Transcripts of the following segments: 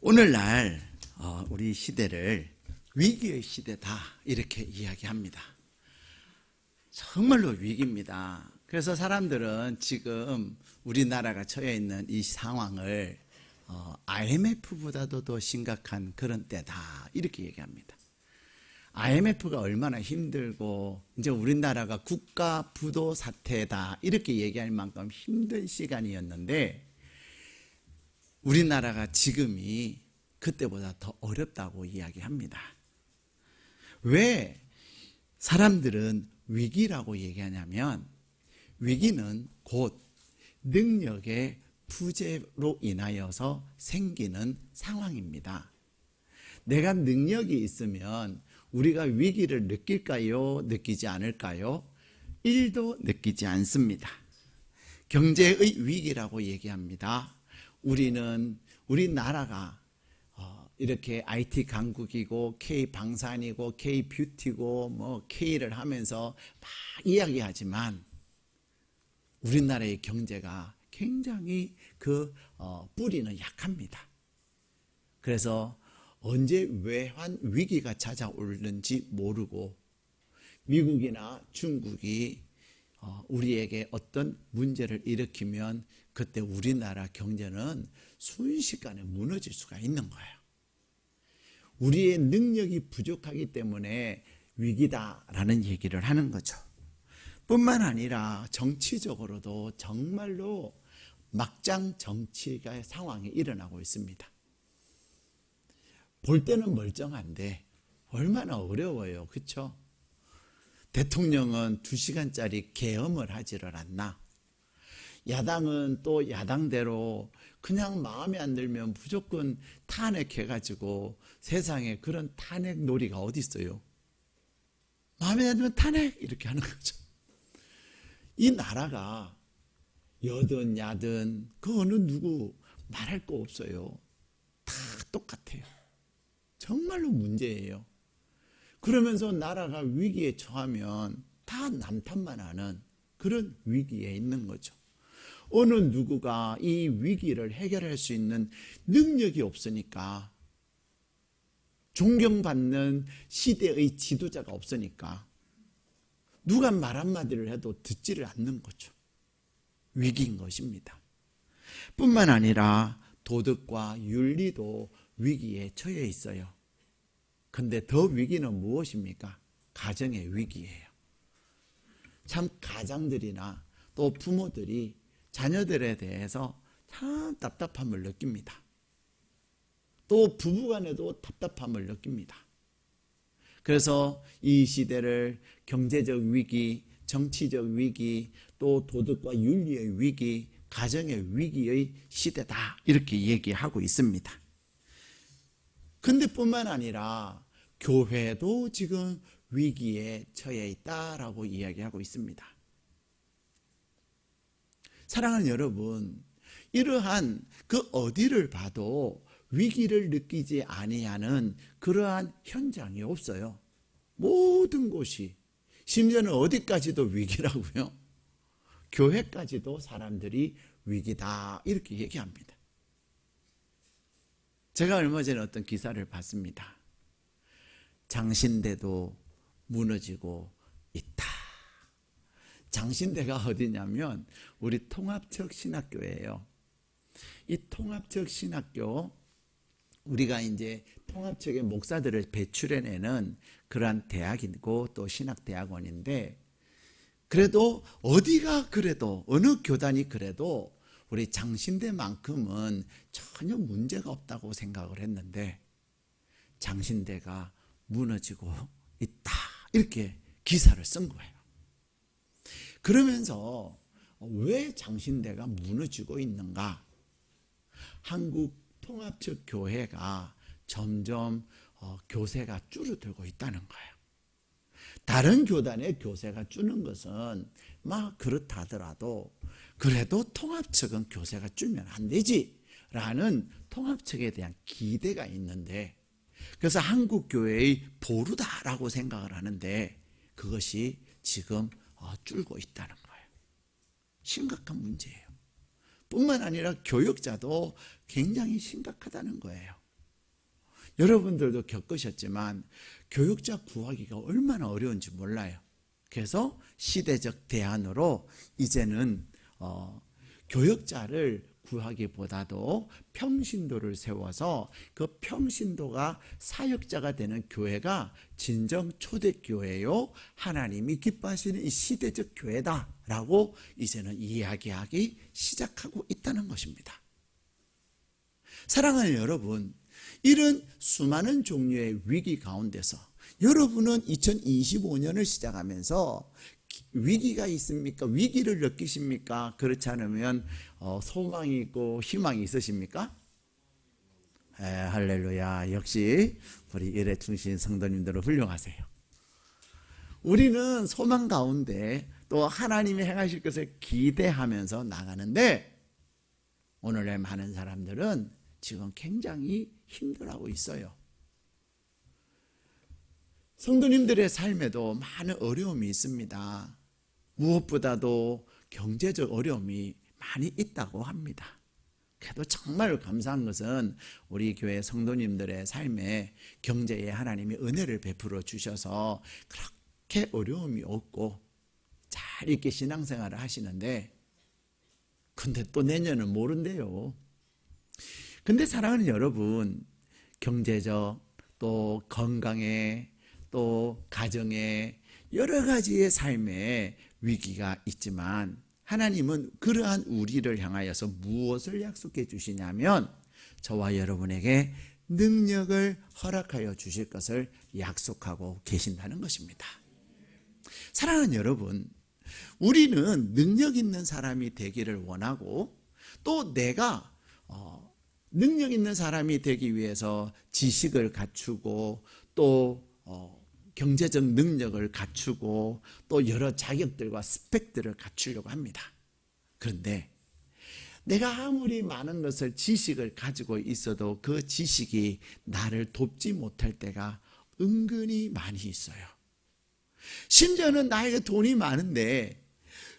오늘날 우리 시대를 위기의 시대다 이렇게 이야기합니다. 정말로 위기입니다. 그래서 사람들은 지금 우리나라가 처해 있는 이 상황을 IMF보다도 더 심각한 그런 때다 이렇게 얘기합니다. IMF가 얼마나 힘들고 이제 우리나라가 국가 부도 사태다 이렇게 얘기할 만큼 힘든 시간이었는데 우리나라가 지금이 그때보다 더 어렵다고 이야기합니다. 왜 사람들은 위기라고 얘기하냐면 위기는 곧 능력의 부재로 인하여서 생기는 상황입니다. 내가 능력이 있으면 우리가 위기를 느낄까요? 느끼지 않을까요? 1도 느끼지 않습니다. 경제의 위기라고 얘기합니다. 우리나라가 이렇게 IT 강국이고 K 방산이고 K 뷰티고 뭐 K를 하면서 막 이야기하지만 우리나라의 경제가 굉장히 그 뿌리는 약합니다. 그래서 언제 외환 위기가 찾아오는지 모르고 미국이나 중국이 우리에게 어떤 문제를 일으키면 그때 우리나라 경제는 순식간에 무너질 수가 있는 거예요. 우리의 능력이 부족하기 때문에 위기다라는 얘기를 하는 거죠. 뿐만 아니라 정치적으로도 정말로 막장 정치가 상황이 일어나고 있습니다. 볼 때는 멀쩡한데 얼마나 어려워요. 그렇죠? 대통령은 2시간짜리 계엄을 하지를 않나. 야당은 또 야당대로 그냥 마음에 안 들면 무조건 탄핵해가지고 세상에 그런 탄핵 놀이가 어디 있어요. 마음에 안 들면 탄핵 이렇게 하는 거죠. 이 나라가 여든 야든 그 어느 누구 말할 거 없어요. 다 똑같아요. 정말로 문제예요. 그러면서 나라가 위기에 처하면 다 남탓만 하는 그런 위기에 있는 거죠. 어느 누구가 이 위기를 해결할 수 있는 능력이 없으니까, 존경받는 시대의 지도자가 없으니까 누가 말 한마디를 해도 듣지를 않는 거죠. 위기인 것입니다. 뿐만 아니라 도덕과 윤리도 위기에 처해 있어요. 근데 더 위기는 무엇입니까? 가정의 위기예요. 참 가장들이나 또 부모들이 자녀들에 대해서 참 답답함을 느낍니다. 또 부부간에도 답답함을 느낍니다. 그래서 이 시대를 경제적 위기, 정치적 위기, 또 도덕과 윤리의 위기, 가정의 위기의 시대다 이렇게 얘기하고 있습니다. 근데 뿐만 아니라 교회도 지금 위기에 처해 있다라고 이야기하고 있습니다. 사랑하는 여러분, 이러한 그 어디를 봐도 위기를 느끼지 아니하는 그러한 현장이 없어요. 모든 곳이, 심지어는 어디까지도 위기라고요. 교회까지도 사람들이 위기다 이렇게 얘기합니다. 제가 얼마 전에 어떤 기사를 봤습니다. 장신대도 무너지고 있다. 장신대가 어디냐면 우리 통합적 신학교예요. 이 통합적 신학교, 우리가 이제 통합적의 목사들을 배출해내는 그러한 대학이고 또 신학대학원인데, 그래도 어디가 그래도 어느 교단이 그래도 우리 장신대만큼은 전혀 문제가 없다고 생각을 했는데 장신대가 무너지고 있다 이렇게 기사를 쓴 거예요. 그러면서 왜 장신대가 무너지고 있는가? 한국 통합적 교회가 점점 교세가 줄어들고 있다는 거예요. 다른 교단의 교세가 줄는 것은 막 그렇다 하더라도 그래도 통합측은 교세가 줄면 안 되지 라는 통합측에 대한 기대가 있는데, 그래서 한국교회의 보루다라고 생각을 하는데 그것이 지금 줄고 있다는 거예요. 심각한 문제예요. 뿐만 아니라 교역자도 굉장히 심각하다는 거예요. 여러분들도 겪으셨지만 교육자 구하기가 얼마나 어려운지 몰라요. 그래서 시대적 대안으로 이제는 교육자를 구하기보다도 평신도를 세워서 그 평신도가 사역자가 되는 교회가 진정 초대교회요, 하나님이 기뻐하시는 이 시대적 교회다라고 이제는 이야기하기 시작하고 있다는 것입니다. 사랑하는 여러분, 이런 수많은 종류의 위기 가운데서 여러분은 2025년을 시작하면서 위기가 있습니까? 위기를 느끼십니까? 그렇지 않으면 소망이 있고 희망이 있으십니까? 할렐루야. 역시 우리 일에 충신 성도님들은 훌륭하세요. 우리는 소망 가운데 또 하나님이 행하실 것을 기대하면서 나가는데, 오늘날 많은 사람들은 지금 굉장히 힘들어하고 있어요. 성도님들의 삶에도 많은 어려움이 있습니다. 무엇보다도 경제적 어려움이 많이 있다고 합니다. 그래도 정말 감사한 것은 우리 교회 성도님들의 삶에 경제에 하나님이 은혜를 베풀어 주셔서 그렇게 어려움이 없고 잘 이렇게 신앙생활을 하시는데, 근데 또 내년은 모른대요. 근데 사랑하는 여러분, 경제적 또 건강에 또 가정에 여러 가지의 삶에 위기가 있지만, 하나님은 그러한 우리를 향하여서 무엇을 약속해 주시냐면 저와 여러분에게 능력을 허락하여 주실 것을 약속하고 계신다는 것입니다. 사랑하는 여러분, 우리는 능력 있는 사람이 되기를 원하고, 또 내가 능력 있는 사람이 되기 위해서 지식을 갖추고 또 경제적 능력을 갖추고 또 여러 자격들과 스펙들을 갖추려고 합니다. 그런데 내가 아무리 많은 것을 지식을 가지고 있어도 그 지식이 나를 돕지 못할 때가 은근히 많이 있어요. 심지어는 나에게 돈이 많은데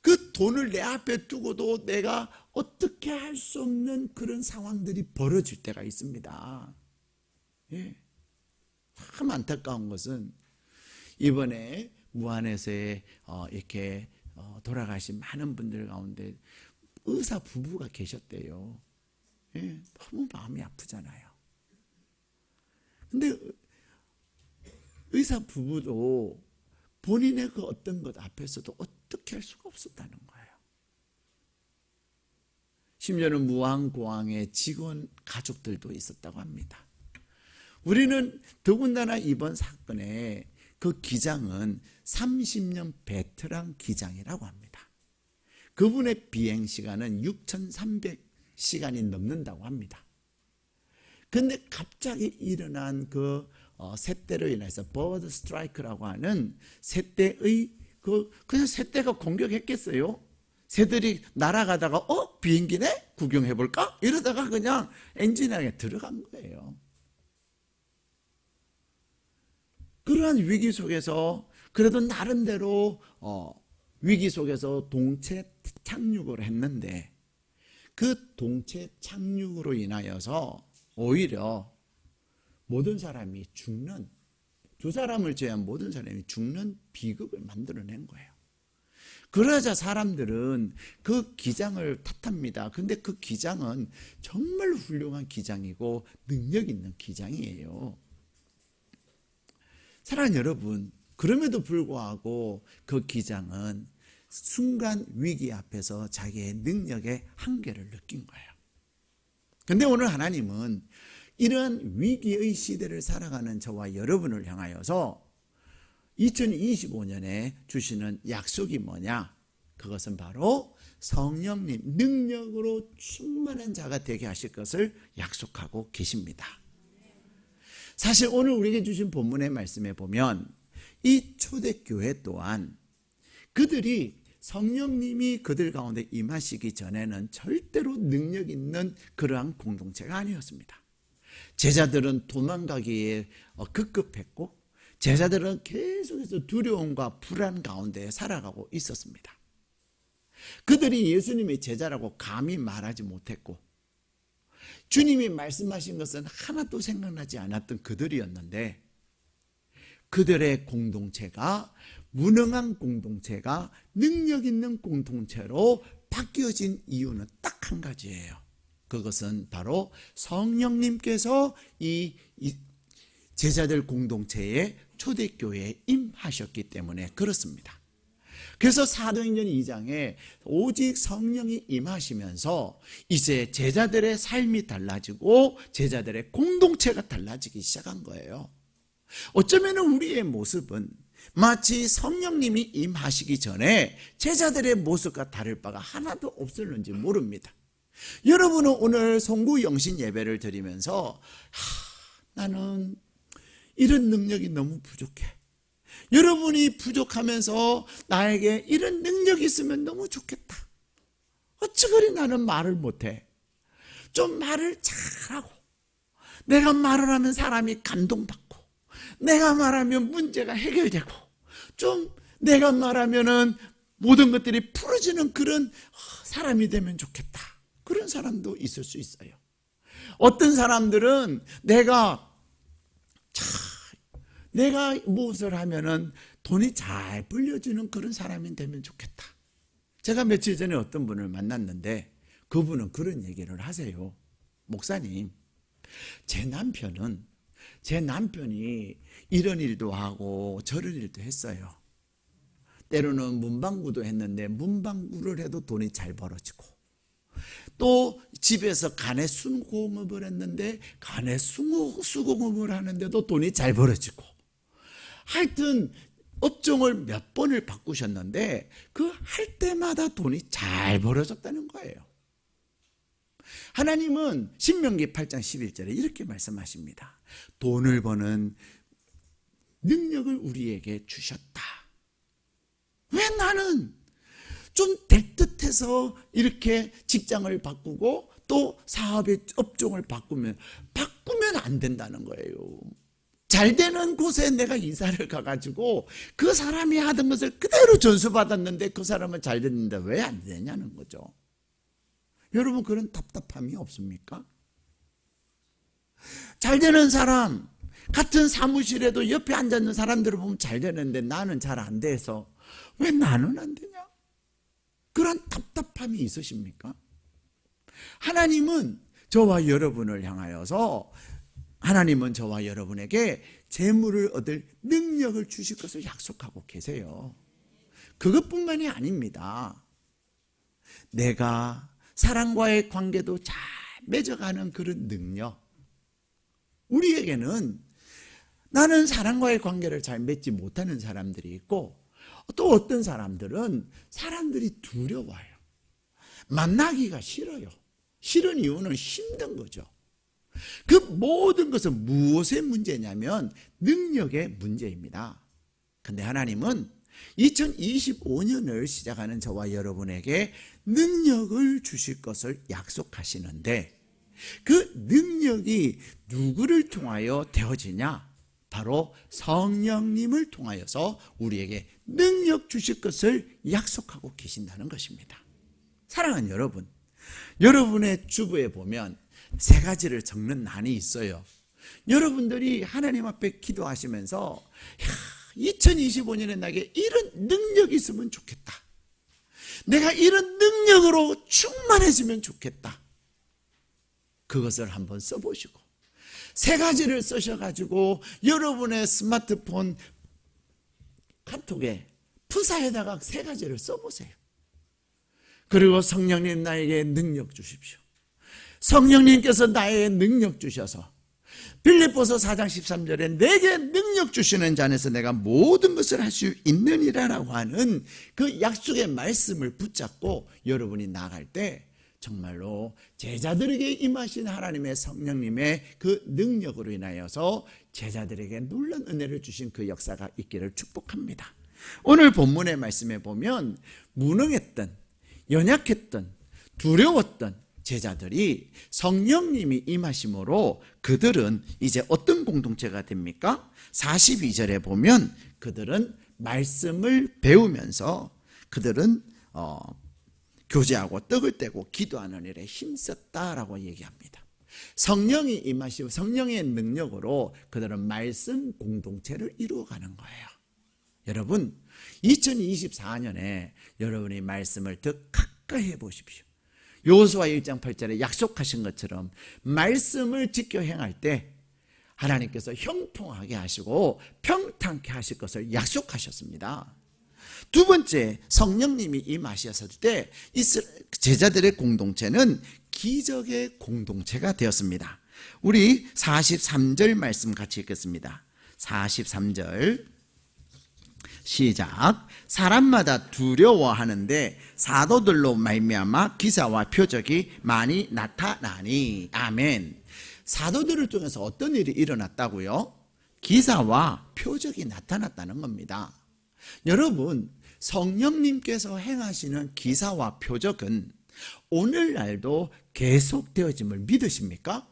그 돈을 내 앞에 두고도 내가 어떻게 할 수 없는 그런 상황들이 벌어질 때가 있습니다. 예. 참 안타까운 것은 이번에 무안에서의 이렇게 돌아가신 많은 분들 가운데 의사 부부가 계셨대요. 예. 너무 마음이 아프잖아요. 근데 의사 부부도 본인의 그 어떤 것 앞에서도 어떻게 할 수가 없었다는 거예요. 심지어는 무안공항의 직원 가족들도 있었다고 합니다. 우리는 더군다나 이번 사건에 그 기장은 30년 베테랑 기장이라고 합니다. 그분의 비행시간은 6,300시간이 넘는다고 합니다. 그런데 갑자기 일어난 그 새떼로 인해서 버드 스트라이크라고 하는 새떼의 그냥 새떼가 공격했겠어요? 새들이 날아가다가 비행기네? 구경해볼까? 이러다가 그냥 엔진에 들어간 거예요. 그러한 위기 속에서 그래도 나름대로 위기 속에서 동체 착륙을 했는데, 그 동체 착륙으로 인하여서 오히려 모든 사람이 죽는, 두 사람을 제외한 모든 사람이 죽는 비극을 만들어낸 거예요. 그러자 사람들은 그 기장을 탓합니다. 근데 그 기장은 정말 훌륭한 기장이고 능력 있는 기장이에요. 사랑하는 여러분, 그럼에도 불구하고 그 기장은 순간 위기 앞에서 자기의 능력의 한계를 느낀 거예요. 그런데 오늘 하나님은 이런 위기의 시대를 살아가는 저와 여러분을 향하여서 2025년에 주시는 약속이 뭐냐? 그것은 바로 성령님 능력으로 충만한 자가 되게 하실 것을 약속하고 계십니다. 사실 오늘 우리에게 주신 본문의 말씀에 보면 이 초대교회 또한 그들이 성령님이 그들 가운데 임하시기 전에는 절대로 능력 있는 그러한 공동체가 아니었습니다. 제자들은 도망가기에 급급했고, 제자들은 계속해서 두려움과 불안 가운데 살아가고 있었습니다. 그들이 예수님의 제자라고 감히 말하지 못했고, 주님이 말씀하신 것은 하나도 생각나지 않았던 그들이었는데 그들의 공동체가 무능한 공동체가 능력 있는 공동체로 바뀌어진 이유는 딱 한 가지예요. 그것은 바로 성령님께서 이 제자들 공동체에 초대교회에 임하셨기 때문에 그렇습니다. 그래서 사도행전 2장에 오직 성령이 임하시면서 이제 제자들의 삶이 달라지고 제자들의 공동체가 달라지기 시작한 거예요. 어쩌면 우리의 모습은 마치 성령님이 임하시기 전에 제자들의 모습과 다를 바가 하나도 없었는지 모릅니다. 여러분은 오늘 송구 영신 예배를 드리면서 나는 이런 능력이 너무 부족해. 여러분이 부족하면서 나에게 이런 능력이 있으면 너무 좋겠다. 어찌 그리 나는 말을 못해. 좀 말을 잘하고 내가 말을 하면 사람이 감동받고 내가 말하면 문제가 해결되고 좀 내가 말하면은 모든 것들이 풀어지는 그런 사람이 되면 좋겠다. 그런 사람도 있을 수 있어요. 어떤 사람들은 내가 무엇을 하면은 돈이 잘 벌려주는 그런 사람이 되면 좋겠다. 제가 며칠 전에 어떤 분을 만났는데 그분은 그런 얘기를 하세요. 목사님, 제 남편이 이런 일도 하고 저런 일도 했어요. 때로는 문방구도 했는데 문방구를 해도 돈이 잘 벌어지고 또 집에서 간의 수공업을 했는데 간의 수공업을 하는데도 돈이 잘 벌어지고 하여튼 업종을 몇 번을 바꾸셨는데 그 할 때마다 돈이 잘 벌어졌다는 거예요. 하나님은 신명기 8장 11절에 이렇게 말씀하십니다. 돈을 버는 능력을 우리에게 주셨다. 왜 나는 좀 될 듯해서 이렇게 직장을 바꾸고 또 사업의 업종을 바꾸면 안 된다는 거예요. 잘 되는 곳에 내가 이사를 가가지고 그 사람이 하던 것을 그대로 전수받았는데 그 사람은 잘 됐는데 왜 안 되냐는 거죠. 여러분 그런 답답함이 없습니까? 잘 되는 사람, 같은 사무실에도 옆에 앉아있는 사람들을 보면 잘 되는데 나는 잘 안 돼서 왜 나는 안 되냐? 그런 답답함이 있으십니까? 하나님은 저와 여러분에게 재물을 얻을 능력을 주실 것을 약속하고 계세요. 그것뿐만이 아닙니다. 내가 사람과의 관계도 잘 맺어가는 그런 능력. 우리에게는 나는 사람과의 관계를 잘 맺지 못하는 사람들이 있고 또 어떤 사람들은 사람들이 두려워요. 만나기가 싫어요. 싫은 이유는 힘든 거죠. 그 모든 것은 무엇의 문제냐면 능력의 문제입니다. 그런데 하나님은 2025년을 시작하는 저와 여러분에게 능력을 주실 것을 약속하시는데 그 능력이 누구를 통하여 되어지냐? 바로 성령님을 통하여서 우리에게 능력 주실 것을 약속하고 계신다는 것입니다. 사랑하는 여러분, 여러분의 주부에 보면 세 가지를 적는 난이 있어요. 여러분들이 하나님 앞에 기도하시면서 2025년에 나에게 이런 능력이 있으면 좋겠다. 내가 이런 능력으로 충만해지면 좋겠다. 그것을 한번 써보시고 세 가지를 쓰셔가지고 여러분의 스마트폰 카톡에 프사에다가 세 가지를 써보세요. 그리고 성령님 나에게 능력 주십시오. 성령님께서 나에게 능력 주셔서 빌립보서 4장 13절에 내게 능력 주시는 자 안에서 내가 모든 것을 할 수 있느니라라고 하는 그 약속의 말씀을 붙잡고 여러분이 나아갈 때 정말로 제자들에게 임하신 하나님의 성령님의 그 능력으로 인하여서 제자들에게 놀라운 은혜를 주신 그 역사가 있기를 축복합니다. 오늘 본문의 말씀에 보면 무능했던, 연약했던, 두려웠던 제자들이 성령님이 임하심으로 그들은 이제 어떤 공동체가 됩니까? 42절에 보면 그들은 말씀을 배우면서 그들은 교제하고 떡을 떼고 기도하는 일에 힘썼다라고 얘기합니다. 성령이 임하시고 성령의 능력으로 그들은 말씀 공동체를 이루어가는 거예요. 여러분, 2024년에 여러분이 말씀을 더 가까이 해보십시오. 여호수아 1장 8절에 약속하신 것처럼 말씀을 지켜 행할 때 하나님께서 형통하게 하시고 평탄케 하실 것을 약속하셨습니다. 두 번째, 성령님이 임하셨을 때 제자들의 공동체는 기적의 공동체가 되었습니다. 우리 43절 말씀 같이 읽겠습니다. 43절 시작. 사람마다 두려워하는데 사도들로 말미암아 기사와 표적이 많이 나타나니. 아멘. 사도들을 통해서 어떤 일이 일어났다고요? 기사와 표적이 나타났다는 겁니다. 여러분, 성령님께서 행하시는 기사와 표적은 오늘날도 계속되어짐을 믿으십니까?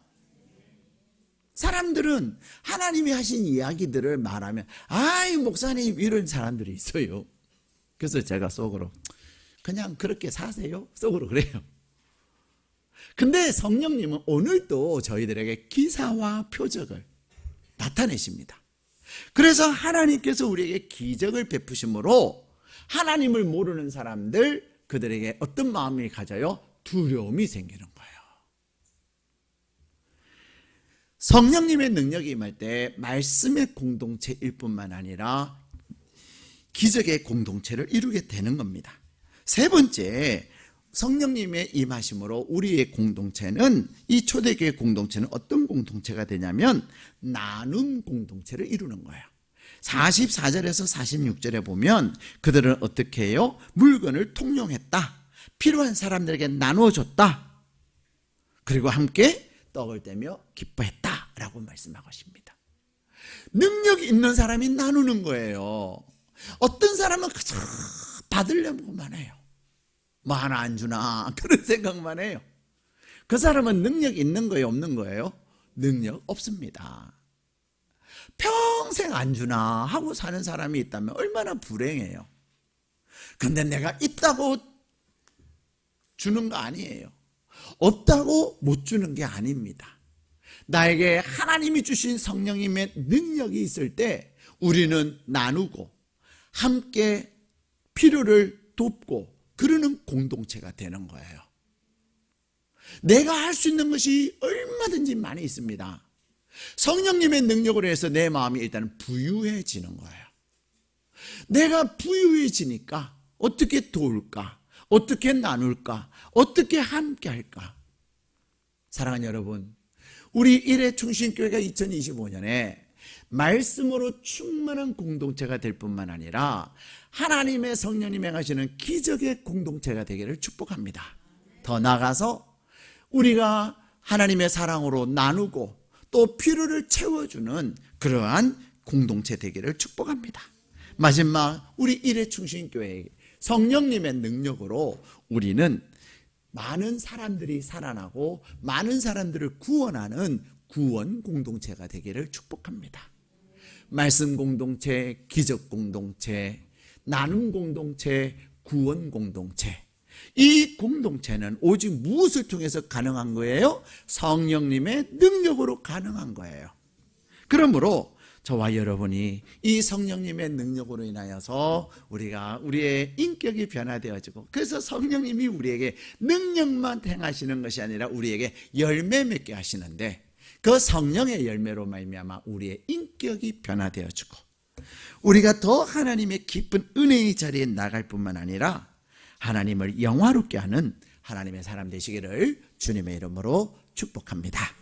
사람들은 하나님이 하신 이야기들을 말하면 아이 목사님 이런 사람들이 있어요. 그래서 제가 속으로 그냥 그렇게 사세요 속으로 그래요. 근데 성령님은 오늘도 저희들에게 기사와 표적을 나타내십니다. 그래서 하나님께서 우리에게 기적을 베푸심으로 하나님을 모르는 사람들, 그들에게 어떤 마음이 가져요? 두려움이 생기는 거예요. 성령님의 능력이 임할 때 말씀의 공동체일 뿐만 아니라 기적의 공동체를 이루게 되는 겁니다. 세 번째, 성령님의 임하심으로 우리의 공동체는, 이 초대교회 공동체는 어떤 공동체가 되냐면 나눔 공동체를 이루는 거예요. 44절에서 46절에 보면 그들은 어떻게 해요? 물건을 통용했다. 필요한 사람들에게 나누어줬다. 그리고 함께 떡을 떼며 기뻐했다 라고 말씀하고 있습니다. 능력이 있는 사람이 나누는 거예요. 어떤 사람은 그저 받으려고만 해요. 뭐 하나 안 주나 그런 생각만 해요. 그 사람은 능력 있는 거예요, 없는 거예요? 능력 없습니다. 평생 안 주나 하고 사는 사람이 있다면 얼마나 불행해요. 근데 내가 있다고 주는 거 아니에요. 없다고 못 주는 게 아닙니다. 나에게 하나님이 주신 성령님의 능력이 있을 때 우리는 나누고 함께 필요를 돕고 그러는 공동체가 되는 거예요. 내가 할 수 있는 것이 얼마든지 많이 있습니다. 성령님의 능력으로 해서 내 마음이 일단 부유해지는 거예요. 내가 부유해지니까 어떻게 도울까? 어떻게 나눌까? 어떻게 함께 할까? 사랑하는 여러분, 우리 일회충신교회가 2025년에 말씀으로 충만한 공동체가 될 뿐만 아니라 하나님의 성령님이 행하시는 기적의 공동체가 되기를 축복합니다. 더 나아가서 우리가 하나님의 사랑으로 나누고 또 필요를 채워주는 그러한 공동체 되기를 축복합니다. 마지막, 우리 일회충신교회 성령님의 능력으로 우리는 많은 사람들이 살아나고 많은 사람들을 구원하는 구원 공동체가 되기를 축복합니다. 말씀 공동체, 기적 공동체, 나눔 공동체, 구원 공동체. 이 공동체는 오직 무엇을 통해서 가능한 거예요? 성령님의 능력으로 가능한 거예요. 그러므로 저와 여러분이 이 성령님의 능력으로 인하여서 우리의 인격이 변화되어지고, 그래서 성령님이 우리에게 능력만 행하시는 것이 아니라 우리에게 열매 맺게 하시는데, 그 성령의 열매로 말미암아 우리의 인격이 변화되어지고 우리가 더 하나님의 깊은 은혜의 자리에 나갈 뿐만 아니라 하나님을 영화롭게 하는 하나님의 사람 되시기를 주님의 이름으로 축복합니다.